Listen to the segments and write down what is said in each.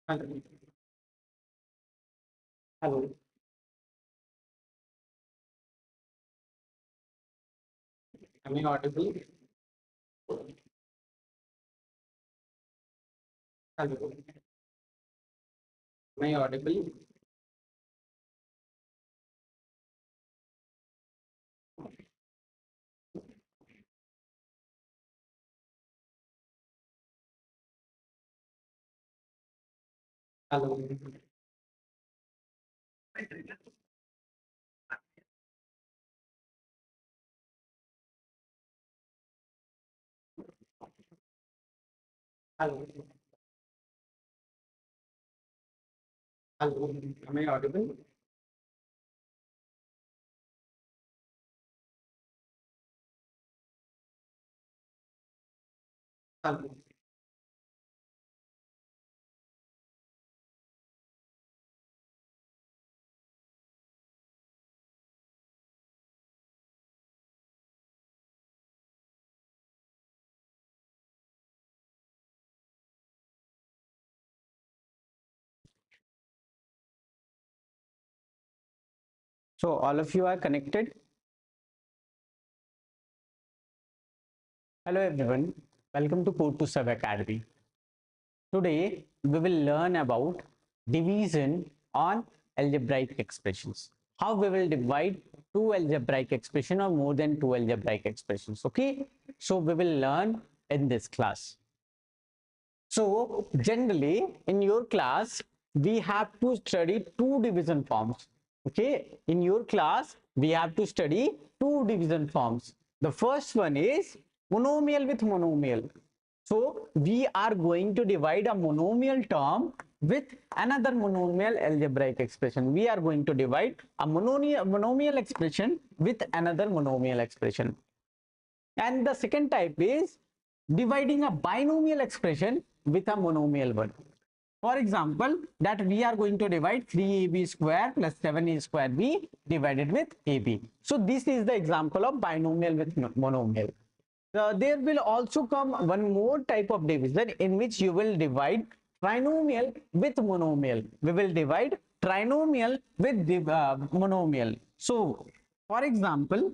Hello. Hello. Am I audible? Hello. Am I audible? Hello. Hello. Hello. Am I audible? Hello. So all of you are connected. Hello everyone. Welcome to Code to Serve Academy. Today we will learn about division on algebraic expressions. How we will divide two algebraic expression or more than two algebraic expressions. Okay. So we will learn in this class. So generally in your class we have to study two division forms. Okay, in your class we have to study two division forms. The first one is monomial with monomial. So we are going to divide a monomial term with another monomial algebraic expression. We are going to divide a monomial expression with another monomial expression. And the second type is dividing a binomial expression with a monomial one. For example, that we are going to divide 3ab square plus 7a square b divided with ab. So this is the example of binomial with monomial. There will also come one more type of division in which you will divide trinomial with monomial. We will divide trinomial with monomial. So for example,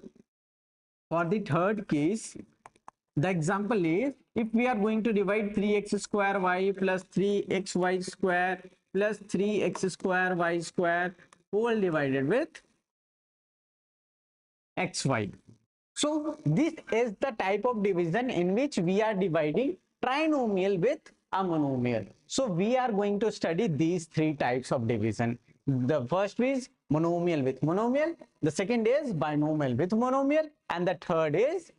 for the third case, the example is if we are going to divide 3x square y plus 3xy square plus 3x square y square whole divided with xy. So this is the type of division in which we are dividing trinomial with a monomial. So we are going to study these three types of division. The first is monomial with monomial, the second is binomial with monomial, and the third is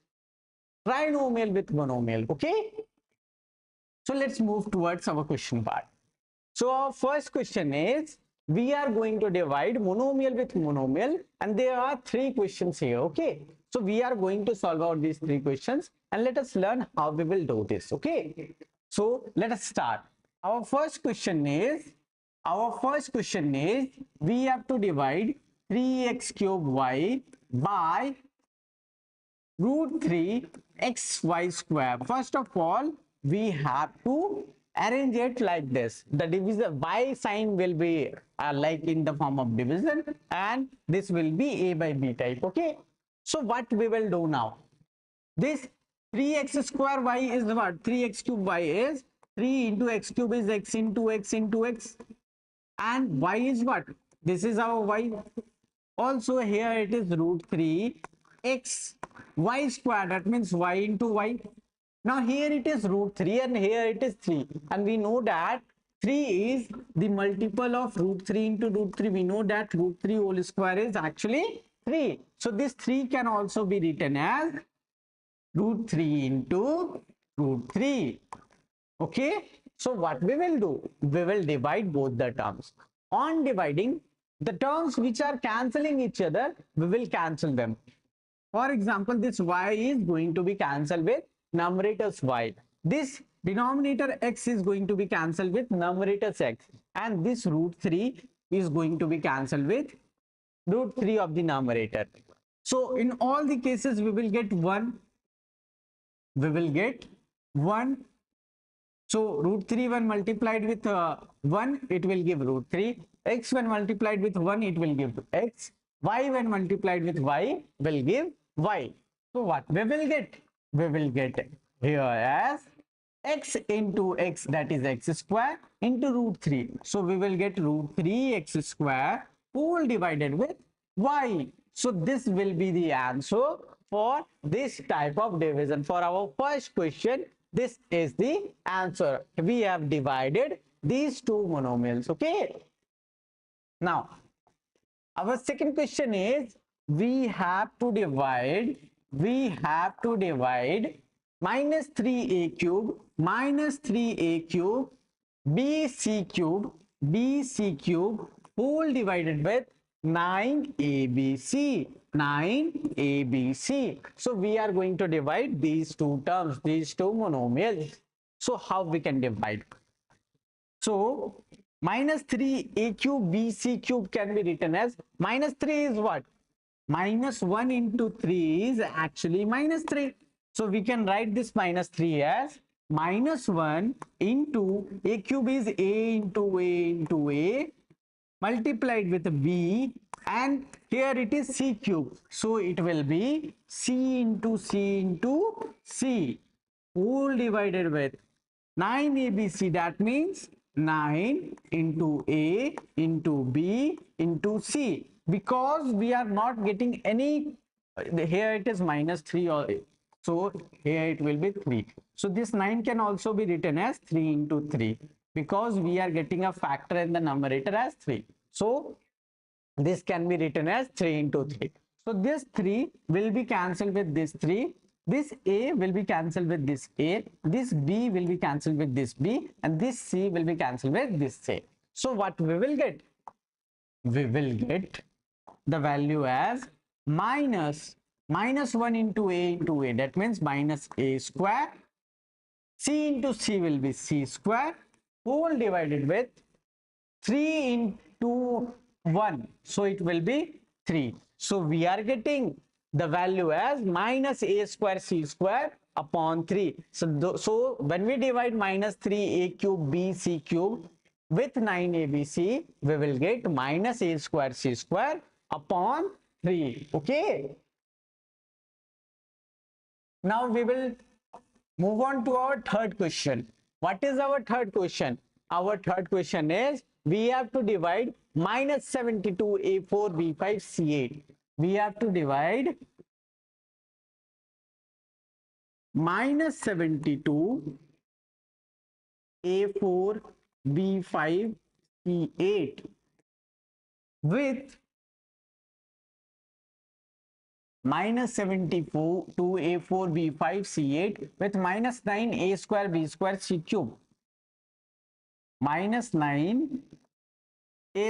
trinomial with monomial. Okay, so let's move towards our question part. So our first question is, we are going to divide monomial with monomial, and there are three questions here. Okay, so we are going to solve out these three questions and let us learn how we will do this. Okay, so let us start. Our first question is we have to divide 3x cube y by root 3 xy square. First of all, we have to arrange it like this. The division y sign will be like in the form of division, and this will be a by b type. Okay, so what we will do now, this 3x square y is what? 3x cube y is 3 into x cube is x into x into x, and y is what? This is our y. Also here it is root 3 x y square, that means y into y. Now here it is root 3 and here it is 3, and we know that 3 is the multiple of root 3 into root 3. We know that root 3 whole square is actually 3. So this 3 can also be written as root 3 into root 3. Okay, so what we will do, we will divide both the terms. On dividing, the terms which are cancelling each other, we will cancel them. For example, this y is going to be cancelled with numerators y. this denominator x is going to be cancelled with numerator x, and this root 3 is going to be cancelled with root 3 of the numerator. So in all the cases we will get 1, we will get 1. So root 3 when multiplied with 1, it will give root 3. X when multiplied with 1, it will give x. Y when multiplied with y will give y. So what we will get? We will get here as x into x, that is x square, into root 3. So we will get root 3x square whole divided with y. So this will be the answer for this type of division. For our first question, this is the answer. We have divided these two monomials. Okay. Now, our second question is we have to divide minus 3a cube bc cube whole divided with 9abc. So we are going to divide these two terms, these two monomials. So how we can divide? So minus 3a cube bc cube can be written as minus 3 is what? Minus 1 into 3 is actually minus 3. So we can write this minus 3 as minus 1 into a cube is a into a multiplied with b, and here it is c cube. So it will be c into c whole divided with 9abc. That means 9 into a into b into c. Because we are not getting any, here it is minus 3, or so here it will be 3. So this 9 can also be written as 3 into 3, because we are getting a factor in the numerator as 3. So this can be written as 3 into 3. So this 3 will be cancelled with this 3. This a will be cancelled with this a. This b will be cancelled with this b, and this c will be cancelled with this c. So what we will get? We will get the value as minus 1 into a, that means minus a square. C into c will be c square whole divided with 3 into 1, so it will be 3. So we are getting the value as minus a square c square upon 3. So when we divide minus 3a cube bc cube with 9abc, we will get minus a square c square upon 3. Okay. Now we will move on to our third question. What is our third question? Our third question is we have to divide minus 72a4b5c8. We have to divide minus 72a4b5c8 with minus 72a4b5c8 with minus 9a square b square c cube. Minus 9a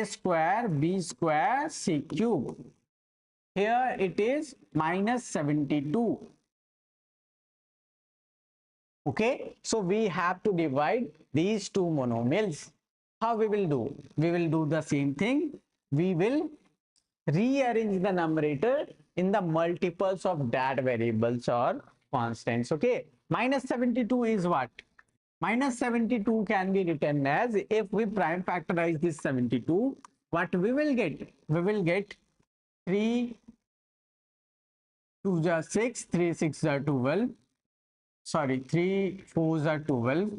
square b square c cube. Here it is minus 72. Okay, so we have to divide these two monomials. How we will do? We will do the same thing. We will rearrange the numerator in the multiples of that variables or constants. Okay, minus 72 is what? Minus 72 can be written as, if we prime factorize this 72, what we will get? We will get 3 2s are 6, 3 6s are 12. Sorry, 3 4s are 12,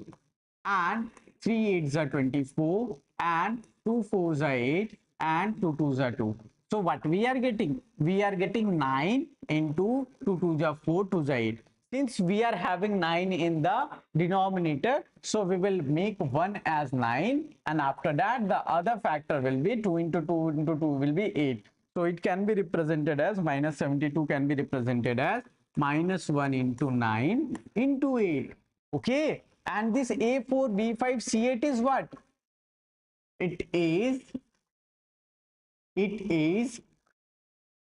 and 3 8s are 24, and 2 4s are 8, and 2 2s are 2. So what we are getting? We are getting 9 into 2 2s are 4, 2s are 8. Since we are having 9 in the denominator, so we will make 1 as 9, and after that the other factor will be 2 into 2 into 2 will be 8. So it can be represented as minus 72 can be represented as minus 1 into 9 into 8. Okay, and this A4B5C8 is what? It is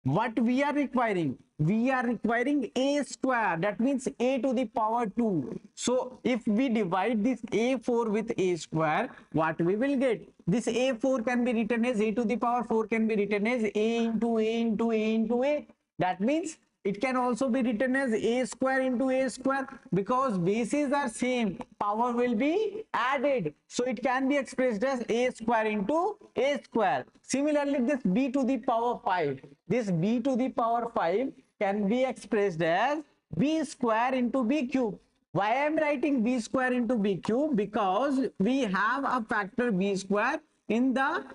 what we are requiring? We are requiring a square, that means a to the power 2. So if we divide this a4 with a square, what we will get? This a4 can be written as a to the power 4 can be written as a into a into a into a. That means it can also be written as a square into a square, because bases are same, power will be added, so it can be expressed as a square into a square. Similarly, this b to the power 5, this b to the power 5 can be expressed as b square into b cube. Why I am writing b square into b cube? Because we have a factor b square in the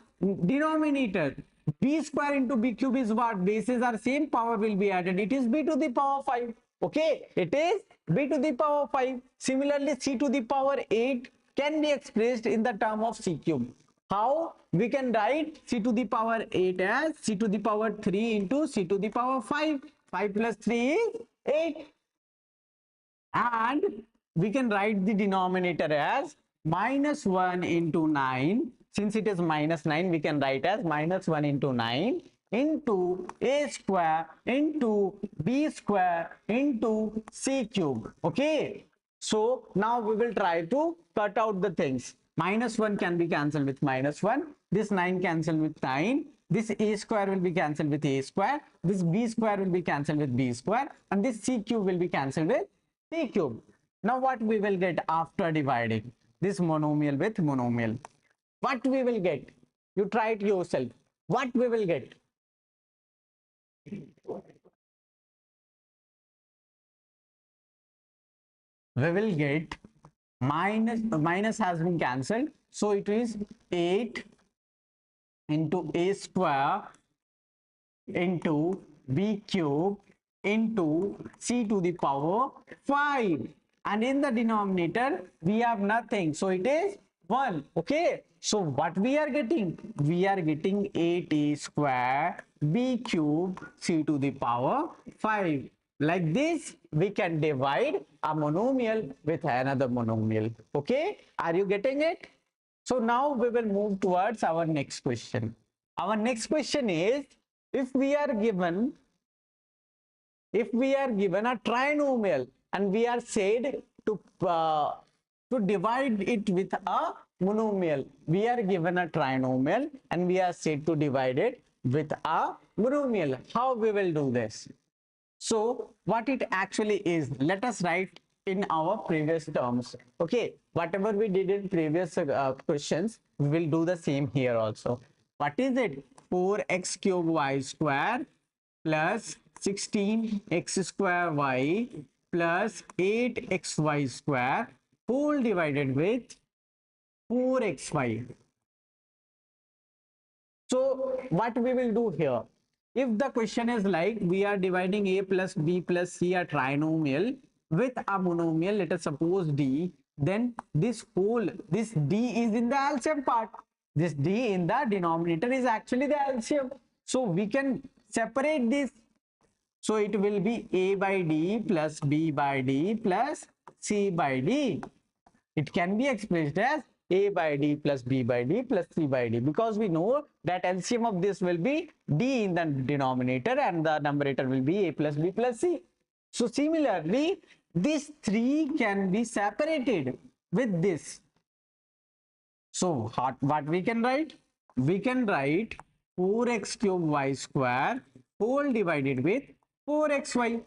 denominator. B square into b cube is what? Bases are same, power will be added. It is b to the power 5. Okay, it is b to the power 5. Similarly, c to the power 8 can be expressed in the term of c cube. How? We can write c to the power 8 as c to the power 3 into c to the power 5. 5 plus 3 is 8. And we can write the denominator as minus 1 into 9. Since it is minus 9, we can write as minus 1 into 9 into a square into b square into c cube. Okay, so now we will try to cut out the things. Minus 1 can be cancelled with minus 1, this 9 cancelled with 9, this a square will be cancelled with a square, this b square will be cancelled with b square, and this c cube will be cancelled with c cube. Now what we will get after dividing this monomial with monomial? What we will get? You try it yourself. What we will get? We will get minus has been cancelled, so it is 8 into a square into b cube into c to the power 5, and in the denominator we have nothing, so it is 1. Okay, so what we are getting? We are getting 8a square b cube c to the power 5. Like this we can divide a monomial with another monomial. Okay, are you getting it? So now we will move towards our next question. Our next question is, if we are given a trinomial and we are said to divide it with a monomial. We are given a trinomial and we are said to divide it with a monomial. How we will do this? So what it actually is, let us write in our previous terms. Okay, whatever we did in previous questions, we will do the same here also. What is it? 4x cube y square plus 16x square y plus 8xy square whole divided with 4xy. So what we will do here? If the question is like we are dividing a plus b plus c, a trinomial, with a monomial, let us suppose d, then this d is in the LCM part. This d in the denominator is actually the LCM. So we can separate this. So it will be a by d plus b by d plus c by d. It can be expressed as a by d plus b by d plus c by d, because we know that LCM of this will be d in the denominator and the numerator will be a plus b plus c. So similarly, these three can be separated with this. So what we can write? We can write 4x cube y square whole divided with 4xy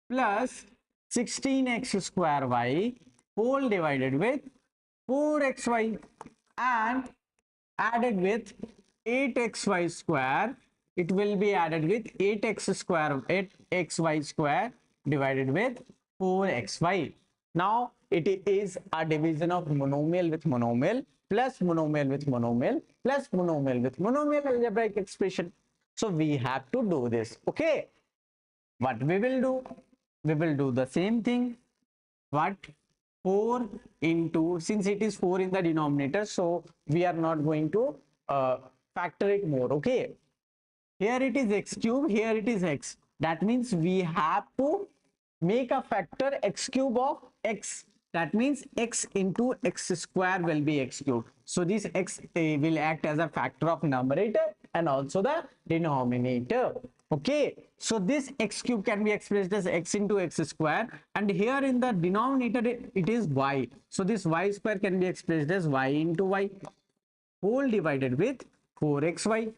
plus 16x square y whole divided with 4xy and added with 8xy square. It will be added with 8xy square divided with 4xy. Now it is a division of monomial with monomial plus monomial with monomial plus monomial with monomial algebraic expression. So we have to do this. Okay, what we will do? We will do the same thing. What? 4 into, since it is 4 in the denominator, so we are not going to factor it more. Okay, here it is x cube, here it is x. That means we have to make a factor x cube of x. That means x into x square will be x cube. So this x will act as a factor of numerator and also the denominator. Okay, so this x cube can be expressed as x into x square, and here in the denominator it is y. So this y square can be expressed as y into y whole divided with 4xy.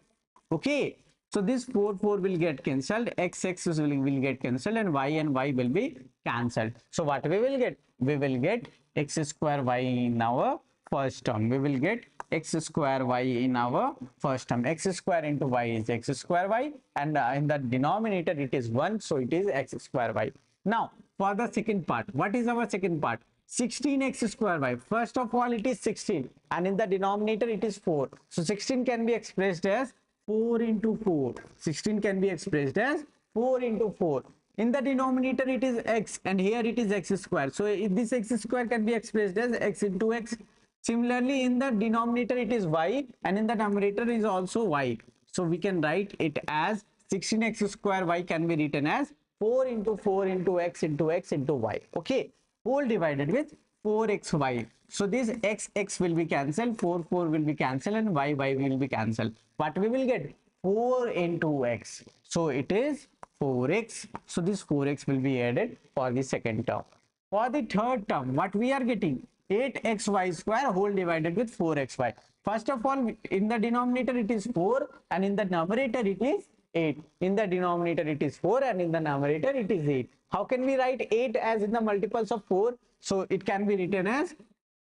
Okay, so this 4 will get cancelled, x will get cancelled, and y will be cancelled. So what we will get? We will get x square y in our first term. We will get x square y in our first term. X square into y is x square y, and in the denominator it is 1, so it is x square y. Now for the second part, what is our second part? 16x square y. First of all, it is 16, and in the denominator it is 4. So 16 can be expressed as 4 into 4. 16 can be expressed as 4 into 4. In the denominator it is x, and here it is x square. So this x square can be expressed as x into x. Similarly, in the denominator it is y, and in the numerator is also y. So we can write it as 16x square y can be written as 4 into 4 into x into x into y. Okay, whole divided with 4xy. So this x will be cancelled, 4 will be cancelled, and y will be cancelled. What we will get? 4 into x. So it is 4x. So this 4x will be added for the second term. For the third term, what we are getting? 8xy square whole divided with 4xy. First of all, in the denominator it is 4, and in the numerator it is 8. In the denominator it is 4, and in the numerator it is 8. How can we write 8 as in the multiples of 4? So it can be written as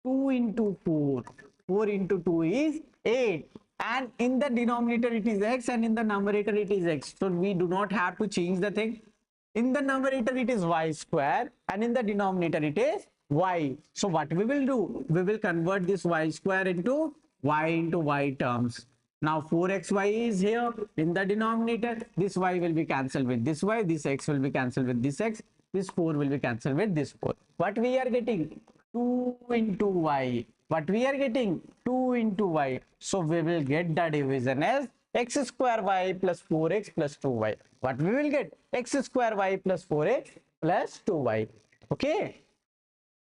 2 into 4. 4 into 2 is 8. And in the denominator it is x, and in the numerator it is x. So we do not have to change the thing. In the numerator it is y square, and in the denominator it is y. So what we will do? We will convert this y square into y terms. Now 4xy is here in the denominator. This y will be cancelled with this y. This x will be cancelled with this x. This 4 will be cancelled with this 4. What we are getting? 2 into y. What we are getting? 2 into y. So we will get the division as x square y plus 4x plus 2y. What we will get? X square y plus 4x plus 2y. Okay.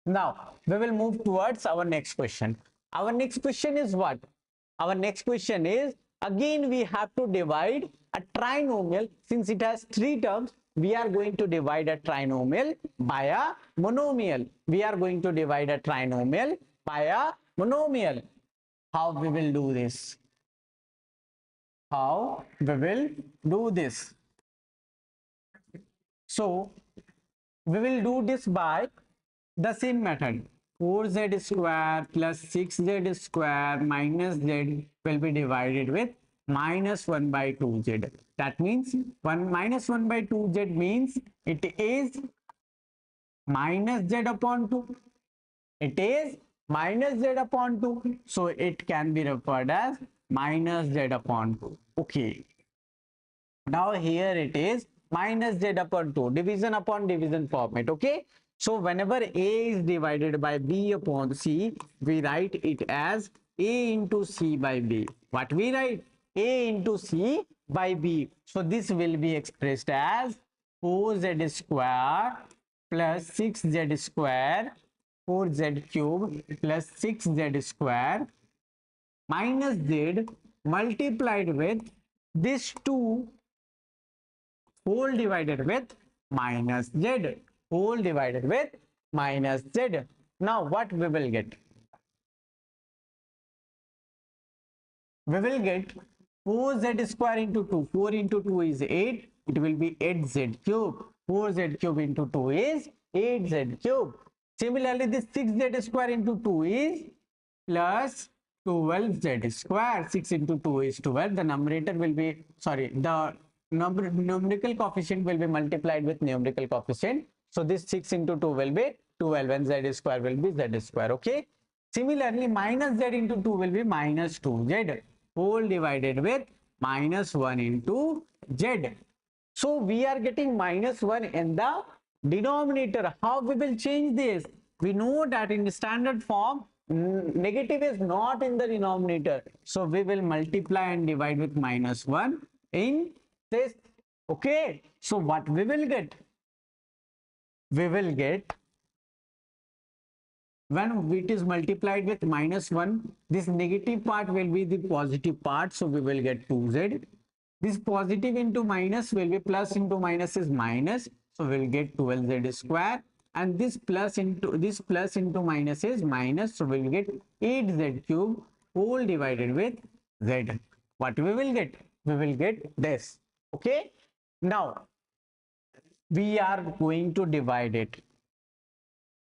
Now we will move towards our next question. Our next question is what? Our next question is, again we have to divide a trinomial. Since it has 3 terms, we are going to divide a trinomial by a monomial. We are going to divide a trinomial by a monomial. How we will do this? How we will do this? So we will do this by the same method. 4z square plus 6z square minus z will be divided with minus 1 by 2z. That means minus 1 by 2z means it is minus z upon 2. It is minus z upon 2. So it can be referred as minus z upon 2. Okay. Now here it is minus z upon 2. Division upon division format. Okay. So whenever a is divided by b upon c, we write it as a into c by b. What we write? A into c by b. So this will be expressed as 4z square plus 6z square, 4z cube plus 6z square minus z multiplied with this 2 whole divided with minus z. Whole divided with minus z. Now what we will get? We will get 4z square into 2. 4 into 2 is 8. It will be 8z cube. 4z cube into 2 is 8z cube. Similarly, this 6z square into 2 is plus 12z square. 6 into 2 is 12. The numerator will be, sorry, the numerical coefficient will be multiplied with numerical coefficient. So this 6 into 2 will be 12, and z square will be z square. Okay. Similarly, minus z into 2 will be minus 2z whole divided with minus 1 into z. So we are getting minus 1 in the denominator. How we will change this? We know that in standard form, negative is not in the denominator. So we will multiply and divide with minus 1 in this. Okay. So what we will get? We will get, when it is multiplied with minus 1, this negative part will be the positive part. So we will get 2z. This positive into minus will be plus into minus is minus. So we'll get 12z square. And this plus into minus is minus. So we will get 8z cube whole divided with z. What we will get? We will get this. Okay. Now we are going to divide it.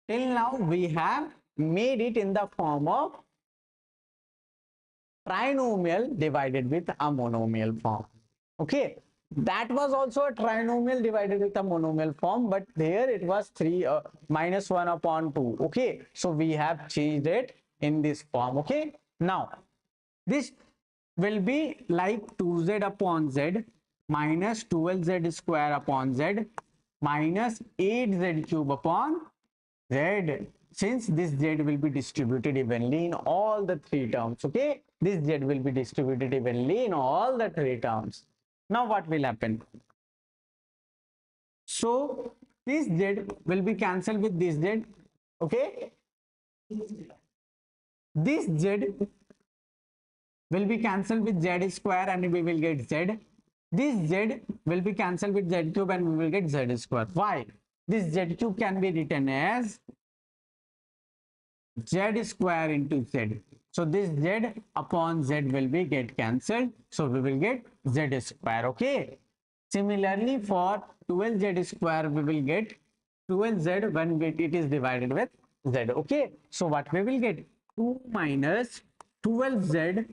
Till now we have made it in the form of trinomial divided with a monomial form. Okay, that was also a trinomial divided with a monomial form, but there it was 3 minus 1 upon 2. Okay, so we have changed it in this form. Okay, now this will be like 2z upon z minus 12z square upon z minus 8z cube upon z, since this z will be distributed evenly in all the three terms. Okay, this z will be distributed evenly in all the three terms. Now what will happen? So this z will be cancelled with this z. Okay, this z will be cancelled with z square and we will get z. This z will be cancelled with z cube and we will get z square. Why? This z cube can be written as z square into z. So this z upon z will be get cancelled. So we will get z square. Okay. Similarly, for 12z square, we will get 12z when it is divided with z. Okay. So what we will get? 2 minus 12z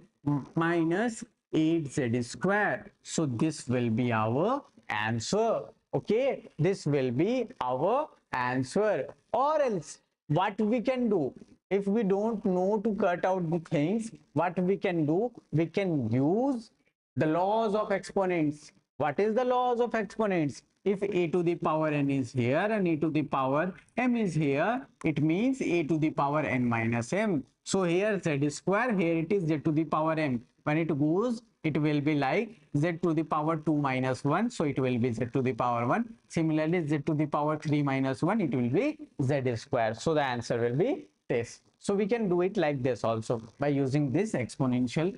minus 8z square. So this will be our answer. Okay. This will be our answer. Or else what we can do, if we don't know to cut out the things, what we can do, we can use the laws of exponents. What is the laws of exponents? If a to the power n is here and a to the power m is here, it means a to the power n minus m. So here z square, here it is z to the power m. When it goes, it will be like z to the power 2 minus 1. So it will be z to the power 1. Similarly, z to the power 3 minus 1, it will be z square. So the answer will be this. So we can do it like this also by using this exponential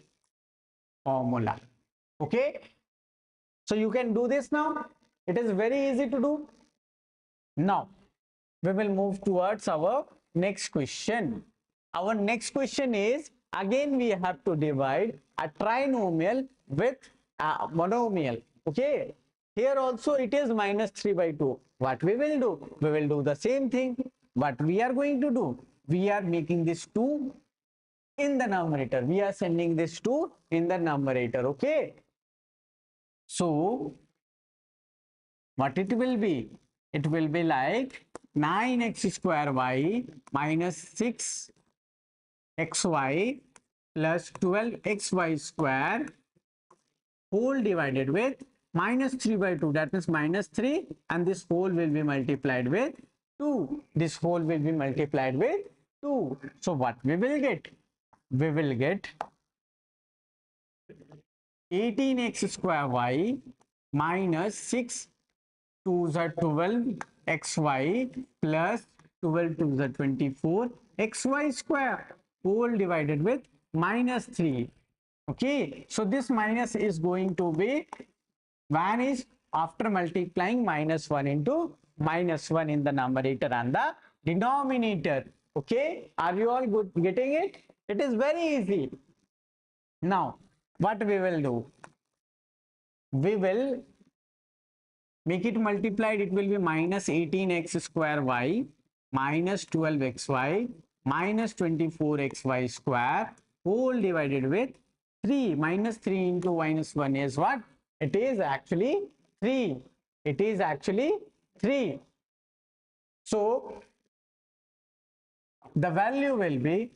formula. Okay. So you can do this now. It is very easy to do. Now we will move towards our next question. Our next question is, again we have to divide a trinomial with a monomial. Okay. Here also it is minus 3 by 2. What we will do? We will do the same thing. What we are going to do? We are making this 2 in the numerator. We are sending this 2 in the numerator. Okay. So what it will be? It will be like 9x square y minus 6xy plus 12xy square whole divided with minus 3 by 2. That means minus 3, and this whole will be multiplied with 2. This whole will be multiplied with 2. So what we will get? We will get 18x square y minus 6 2s are 12 xy plus 12 2s are 24 xy square whole divided with minus 3. Okay, so this minus is going to be vanished after multiplying minus 1 into minus 1 in the numerator and the denominator. Okay, are you all good getting it? It is very easy. Now what we will do? We will make it multiplied. It will be minus 18x square y minus 12xy minus 24xy square whole divided with 3. Minus 3 into minus 1 is what? It is actually 3. It is actually 3. So the value will be,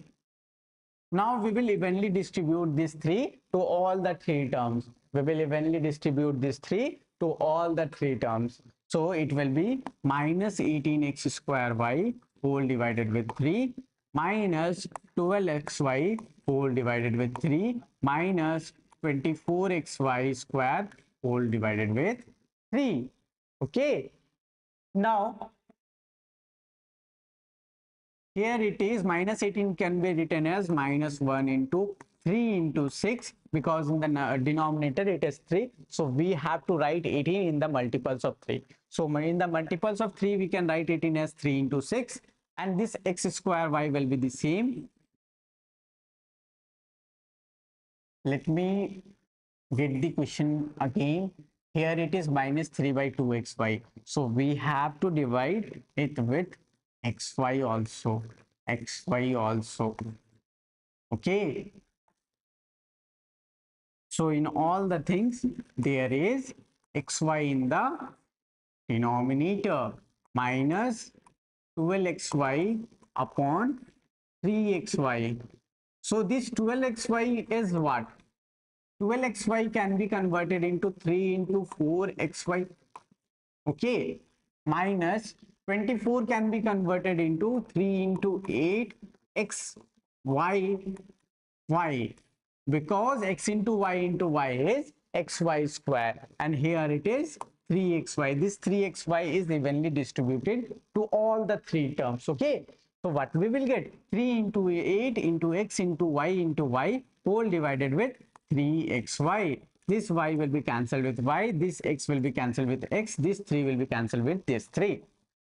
now we will evenly distribute this 3 to all the 3 terms. We will evenly distribute this 3 to all the 3 terms. So it will be minus 18x square y whole divided with 3 minus 12xy whole divided with 3 minus 24xy square whole divided with 3. Okay. Now here it is minus 18 can be written as minus 1 into 3 into 6, because in the denominator it is 3. So we have to write 18 in the multiples of 3. So in the multiples of 3, we can write 18 as 3 into 6. And this x square y will be the same. Let me get the question again. Here it is minus 3 by 2xy. So we have to divide it with xy also. Xy also. Okay. So in all the things, there is xy in the denominator minus 12xy upon 3xy. So this 12xy is what? 12xy can be converted into 3 into 4xy. Okay. Minus 24 can be converted into 3 into 8xy. Y, because x into y is xy square, and here it is 3xy. This 3xy is evenly distributed to all the three terms. Okay, so what we will get? 3 into 8 into x into y whole divided with 3xy. This y will be cancelled with y, this x will be cancelled with x, this 3 will be cancelled with this 3.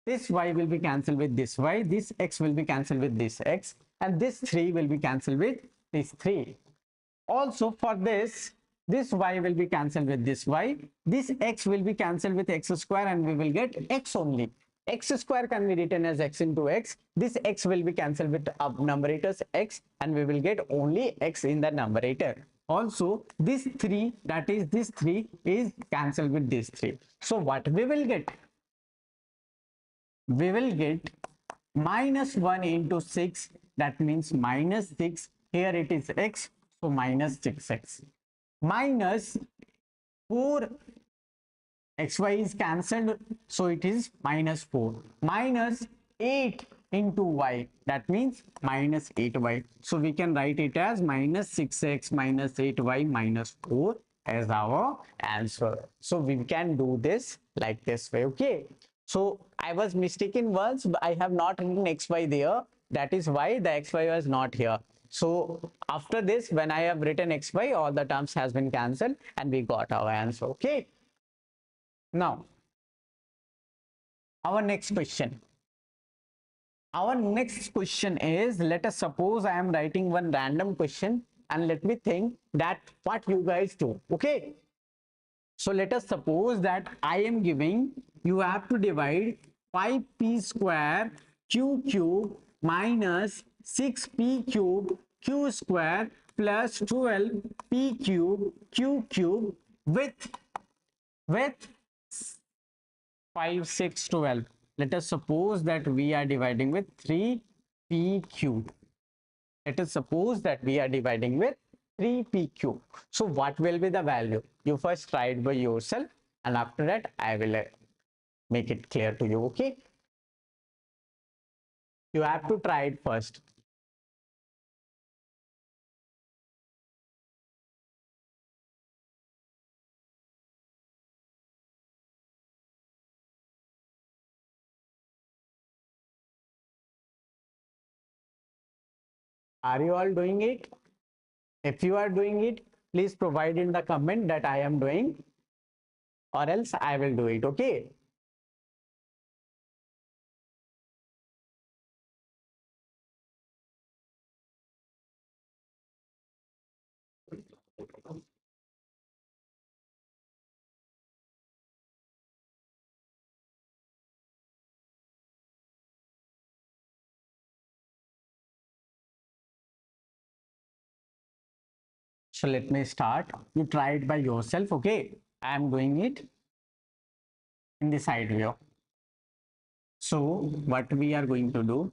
This y will be cancelled with this y, this x will be cancelled with this x, and this 3 will be cancelled with this 3. Also for this y will be cancelled with this y, this x will be cancelled with x square, and we will get x only. X square can be written as x into x. This x will be cancelled with numerators x, and we will get only x in the numerator. Also this 3, that is this 3 is cancelled with this 3. So what we will get? We will get minus 1 into 6, that means minus 6. Here it is x, so minus 6x. Minus 4, xy is cancelled, so it is minus 4. Minus 8 into y, that means minus 8y. So we can write it as minus 6x minus 8y minus 4 as our answer. So we can do this like this way. Okay. So I was mistaken once. I have not written xy there. That is why the xy was not here. So after this, when I have written xy, all the terms has been cancelled and we got our answer. Okay. Now, our next question. Our next question is, let us suppose I am writing one random question, and let me think that what you guys do. Okay. So let us suppose that I am giving, you have to divide 5p square q cube minus 6p cube q square plus 12p cube q cube with 5, 6, 12. Let us suppose that we are dividing with 3p cube. Let us suppose that we are dividing with 3p cube. So what will be the value? You first try it by yourself, and after that I will make it clear to you. Okay, you have to try it first. Are you all doing it? If you are doing it, please provide in the comment that I am doing, or else I will do it. Okay. So let me start. You try it by yourself. Okay, I am doing it in the side view. So what we are going to do,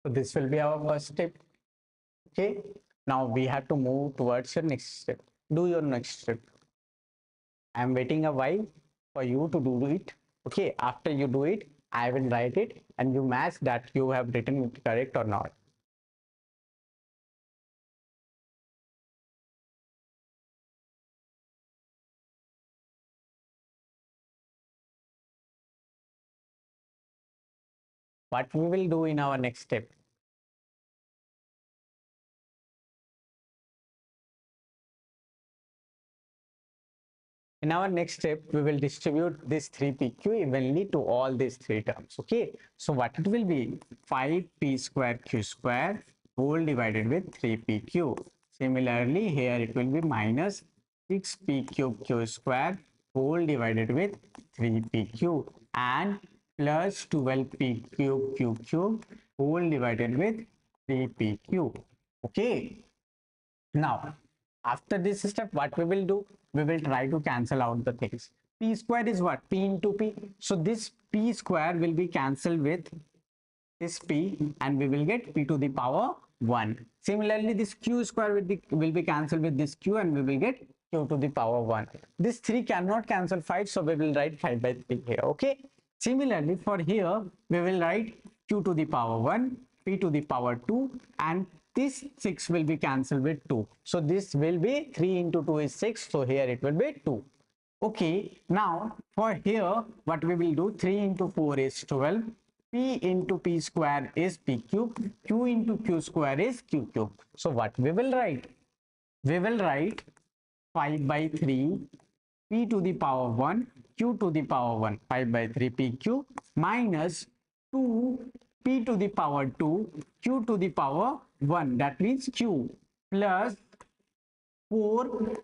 so this will be our first step. Okay, now we have to move towards your next step. Do your next step. I am waiting a while for you to do it. Okay, after you do it, I will write it and you match that you have written it correct or not. What we will do in our next step? In our next step, we will distribute this 3pq evenly to all these three terms. Okay, so what it will be? 5p square q square whole divided with 3pq. Similarly, here it will be minus 6p cube q square whole divided with 3pq and plus 12p cube q cube whole divided with 3pq. Okay. Now, after this step, what we will do? We will try to cancel out the things. P square is what? P into P. So this P square will be cancelled with this P and we will get P to the power 1. Similarly, this Q square will be cancelled with this Q and we will get Q to the power 1. This 3 cannot cancel 5, so we will write 5 by 3 here. Okay. Similarly, for here, we will write Q to the power 1, P to the power 2 and this 6 will be cancelled with 2. So this will be 3 into 2 is 6. So here it will be 2. Okay, now for here, what we will do? 3 into 4 is 12. P into P square is P cube. Q into Q square is Q cube. So what we will write? We will write 5 by 3 P to the power 1 Q to the power 1 5 by 3 P cube minus 2 P to the power 2 Q to the power 1, that means Q, plus 4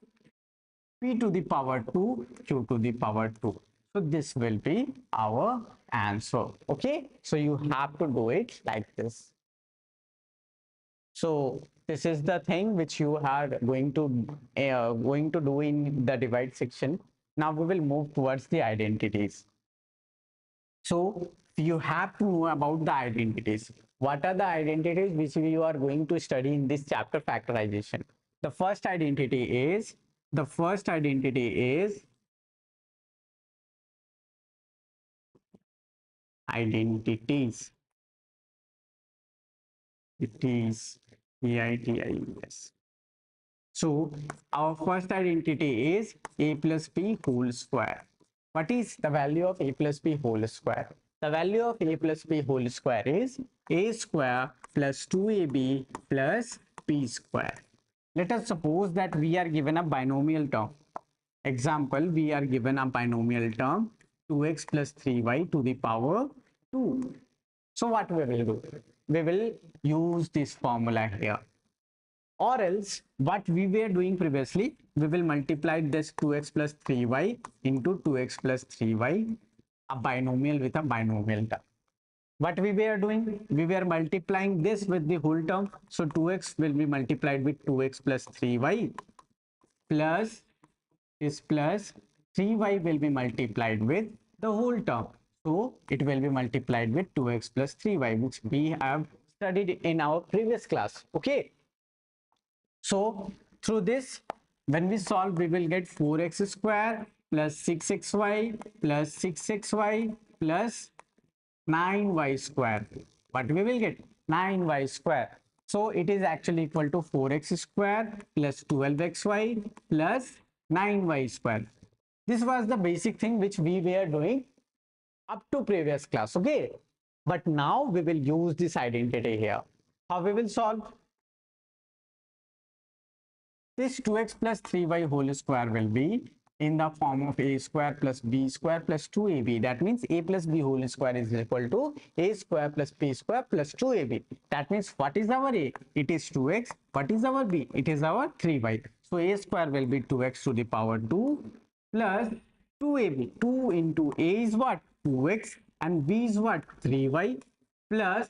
P to the power 2 Q to the power 2. So this will be our answer. Okay, so you have to do it like this. So this is the thing which you are going to do in the divide section. Now we will move towards the identities. So you have to know about the identities. What are the identities which you are going to study in this chapter, factorization? The first identity is identities. It is AITIES. So our first identity is a plus b whole square. What is the value of a plus b whole square? The value of a plus b whole square is a square plus 2ab plus b square. Let us suppose that we are given a binomial term. Example, we are given a binomial term 2x plus 3y to the power 2. So what we will do? We will use this formula here. Or else, what we were doing previously, we will multiply this 2x plus 3y into 2x plus 3y, a binomial with a binomial term. What we were doing? We were multiplying this with the whole term. So 2x will be multiplied with 2x plus 3y plus this plus 3y will be multiplied with the whole term. So it will be multiplied with 2x plus 3y, which we have studied in our previous class. Okay. So through this, when we solve, we will get 4x square plus 6xy plus 6xy plus 9y square. What we will get? 9y square. So it is actually equal to 4x square plus 12xy plus 9y square. This was the basic thing which we were doing up to previous class. Okay. But now we will use this identity here. How we will solve? This 2x plus 3y whole square will be in the form of a square plus b square plus 2ab. That means a plus b whole square is equal to a square plus b square plus 2ab. That means what is our a? It is 2x. What is our b? It is our 3y. So a square will be 2x to the power 2 plus 2ab. 2 into a is what? 2x and b is what? 3y plus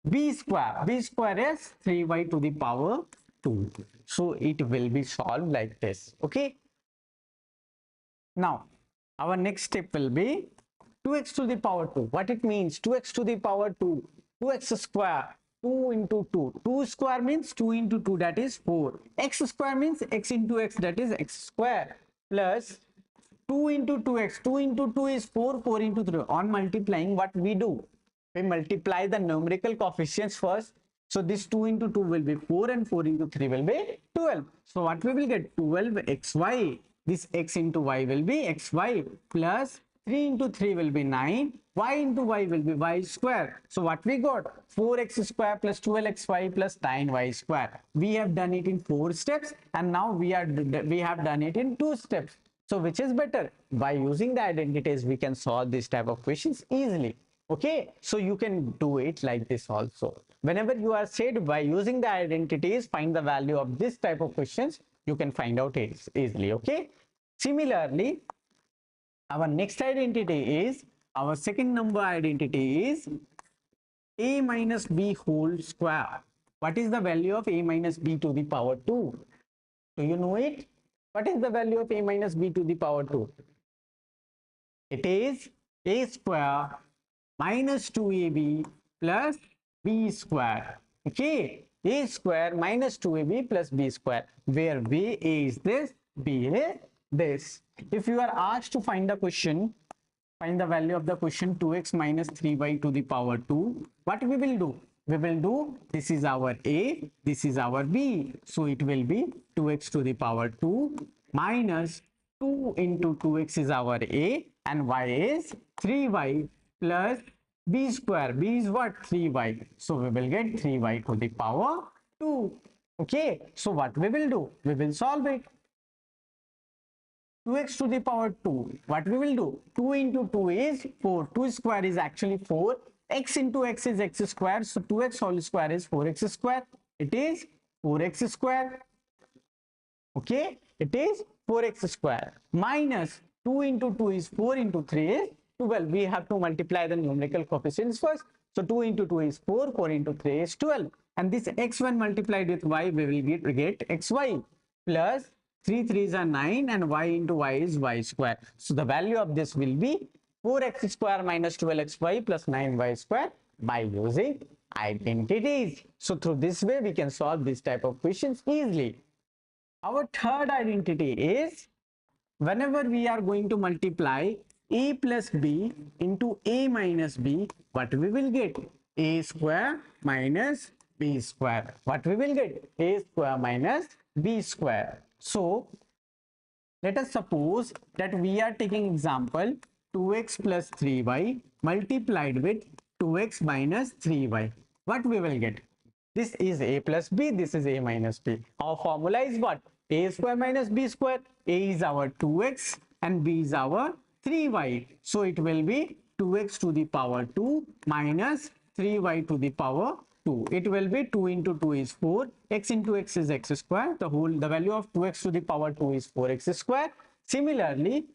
b square. B square is 3y to the power 2. So it will be solved like this. Okay. Now our next step will be 2x to the power 2. What it means? 2x to the power 2. 2x square. 2 into 2. 2 square means 2 into 2, that is 4. X square means x into x, that is x square, plus 2 into 2x, 2 into 2 is 4, 4 into 3. On multiplying, what we do? We multiply the numerical coefficients first. So this 2 into 2 will be 4 and 4 into 3 will be 12. So what we will get? 12xy. This x into y will be xy plus 3 into 3 will be 9. Y into y will be y square. So what we got? 4x square plus 12xy plus 9y square. We have done it in 4 steps, and now we have done it in 2 steps. So which is better? By using the identities, we can solve this type of questions easily. Okay, so you can do it like this also. Whenever you are said by using the identities, find the value of this type of questions, you can find out it easily. Okay. Similarly, our next identity is, our second number identity is a minus b whole square. What is the value of a minus b to the power 2? Do you know it? What is the value of a minus b to the power 2? It is a square minus 2ab plus b square. Okay, a square minus 2ab plus b square, where a is this, b is this. If you are asked to find the question, find the value of the question 2x minus 3y to the power 2, what we will do? We will do, this is our a, this is our b. So it will be 2x to the power 2 minus 2 into 2x is our a, and y is 3y plus b square. B is what? 3y. So we will get 3y to the power 2. Okay. So what we will do? We will solve it. 2x to the power 2. What we will do? 2 into 2 is 4. 2 square is actually 4. X into x is x square. So 2x whole square is 4x square. It is 4x square. Okay. It is 4x square minus 2 into 2 is 4 into 3 is 12. We have to multiply the numerical coefficients first. So 2 into 2 is 4. 4 into 3 is 12. And this x when multiplied with y, we will get xy plus 3 3s are 9, and y into y is y square. So the value of this will be 4x square minus 12xy plus 9y square by using identities. So through this way, we can solve this type of questions easily. Our third identity is, whenever we are going to multiply a plus b into a minus b, what we will get? A square minus b square. What we will get? A square minus b square. So let us suppose that we are taking example 2x plus 3y multiplied with 2x minus 3y. What we will get? This is a plus b, this is a minus b. Our formula is what? A square minus b square. A is our 2x and b is our 3y. So it will be 2x to the power 2 minus 3y to the power 2. It will be 2 into 2 is 4. X into x is x square. The value of 2x to the power 2 is 4x square. Similarly,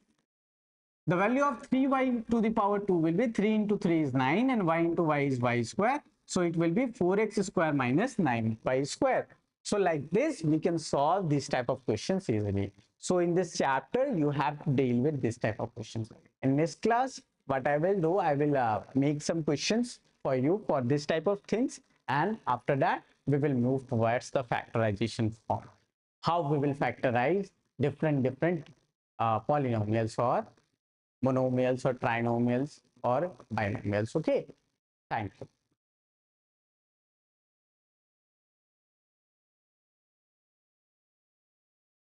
the value of 3y to the power 2 will be 3 into 3 is 9, and y into y is y square. So it will be 4x square minus 9y square. So like this, we can solve this type of questions easily. So in this chapter, you have to deal with this type of questions. In this class, what I will do, I will make some questions for you for this type of things. And after that, we will move towards the factorization form. How we will factorize different polynomials or monomials or trinomials or binomials. Okay. Thank you.